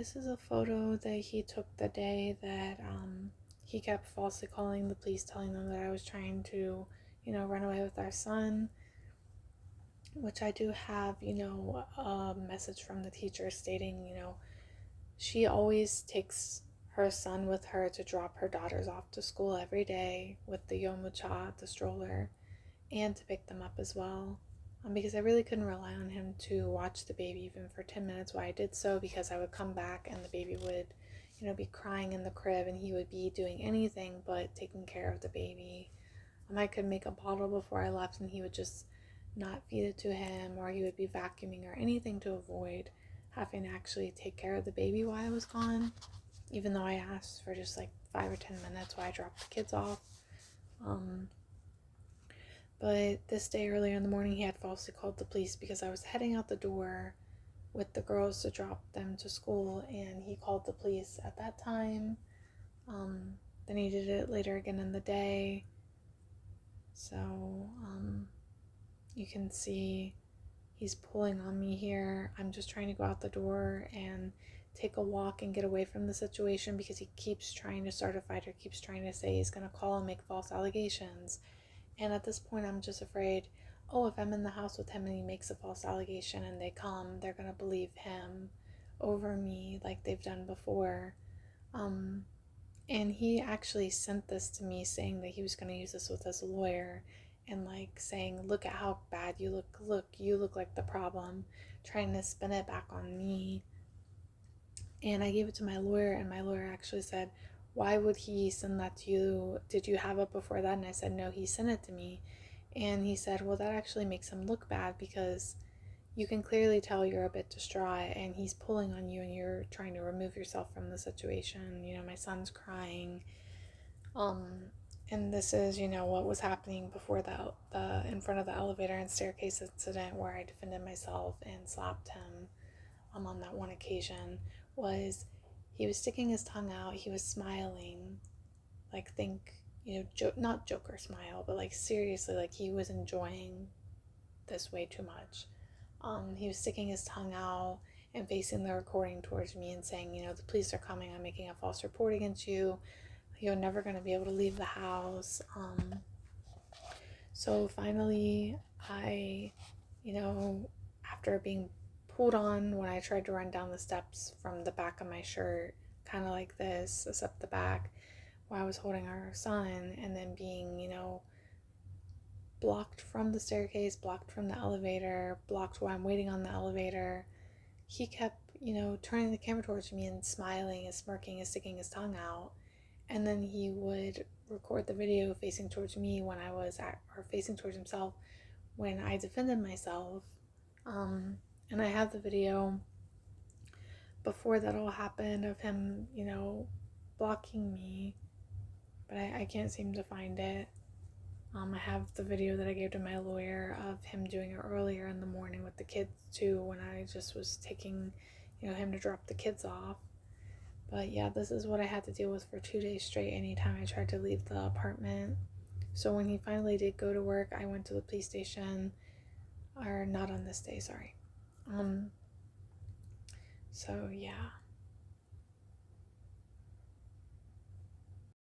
This is a photo that he took the day that he kept falsely calling the police, telling them that I was trying to, run away with our son, which I do have, a message from the teacher stating, she always takes her son with her to drop her daughters off to school every day with the yomucha, the stroller, and to pick them up as well. Because I really couldn't rely on him to watch the baby even for 10 minutes while I did so, because I would come back and the baby would, be crying in the crib, and he would be doing anything but taking care of the baby. I could make a bottle before I left and he would just not feed it to him, or he would be vacuuming or anything to avoid having to actually take care of the baby while I was gone, even though I asked for just like 5 or 10 minutes while I dropped the kids off. But this day earlier in the morning, he had falsely called the police because I was heading out the door with the girls to drop them to school, and he called the police at that time. Then he did it later again in the day. So you can see he's pulling on me here. I'm just trying to go out the door and take a walk and get away from the situation, because he keeps trying to start a fight, or keeps trying to say he's going to call and make false allegations. And at this point, I'm just afraid, oh, if I'm in the house with him and he makes a false allegation and they come, they're going to believe him over me like they've done before. And he actually sent this to me saying that he was going to use this with his lawyer, and like saying, look at how bad you look, you look like the problem, trying to spin it back on me. And I gave it to my lawyer, and my lawyer actually said, why would he send that to you? Did you have it before that? And I said, no, he sent it to me. And he said, well, that actually makes him look bad, because you can clearly tell you're a bit distraught and he's pulling on you and you're trying to remove yourself from the situation. My son's crying. And this is, what was happening before the in front of the elevator and staircase incident where I defended myself and slapped him on that one occasion. Was he was sticking his tongue out, he was smiling, like, think, not Joker smile, but like seriously, like he was enjoying this way too much. He was sticking his tongue out and facing the recording towards me and saying, the police are coming, I'm making a false report against you, you're never going to be able to leave the house. So finally, I, after being pulled on when I tried to run down the steps from the back of my shirt, kind of like this, except the back, while I was holding our son, and then being, blocked from the staircase, blocked from the elevator, blocked while I'm waiting on the elevator, he kept, turning the camera towards me and smiling and smirking and sticking his tongue out. And then he would record the video facing towards me when I was or facing towards himself when I defended myself. And I have the video before that all happened of him, blocking me, but I can't seem to find it. I have the video that I gave to my lawyer of him doing it earlier in the morning with the kids too, when I just was taking, him to drop the kids off. But yeah, this is what I had to deal with for 2 days straight anytime I tried to leave the apartment. So when he finally did go to work, I went to the police station, or not on this day, sorry. So yeah.